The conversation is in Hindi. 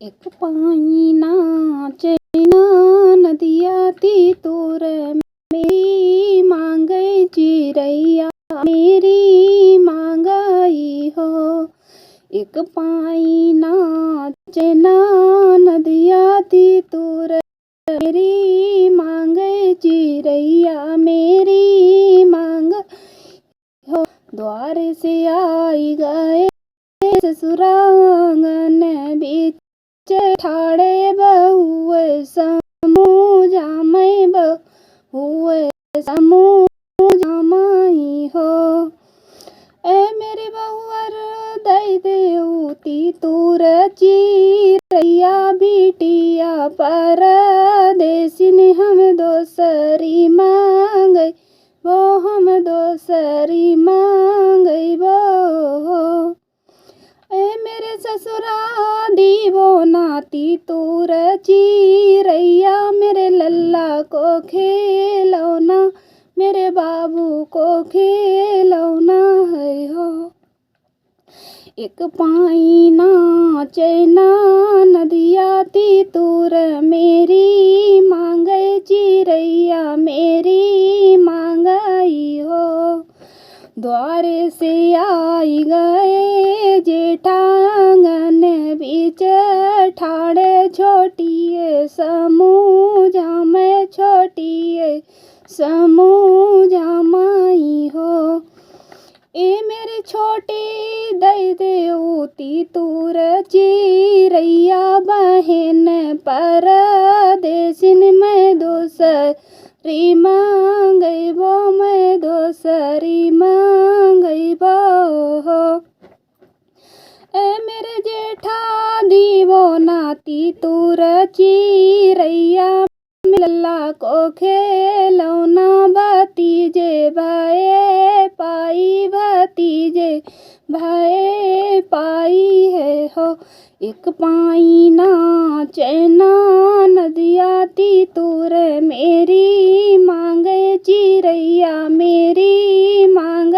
एक पानी नाचे ना नदिया ती तोर मेरी मांगे चिरैया मेरी मांगई हो। एक पाई नाचे ना नदिया ती तोर मेरी मांगे चिरैया मेरी मांग हो। द्वार से आई गए ससुरांगन बीच ठाड़े बहुए समूह जामई बहुए समूह जामई हो। ए मेरी बहुअर दई देउती तूर चिरैया बिटिया परदेसिन हम दोसरी मांगई वो हम दोसरी मांगई वो। ए मेरे ससुरा दीवो नाती तूर चिरैया मेरे लल्ला को खेलौना मेरे बाबू को खेलौना है हो। एक पाई नाचे ना नदिया ती तूर मेरी मांगे चिरैया मेरी मांगई हो। द्वार से आई गए जेठांगन बीच ठाड़े छोटिए समूह जामे छोटिए समूह जामाई हो। ए मेरी छोटी दई देउती तूर चिरैया बहन परदेसिन मैं दोसरी मांगई वो मैं दोसरी मांगई वो हो। ए मेरे जेठा दीवो नाती तूर चिरैया लल्ला को खेलौना भतीजे भये पाई भतीजे भये पाई है हो। एक पाई नाचे ना नदिया ती तूर मेरी मांगे चिरैया मेरी मांग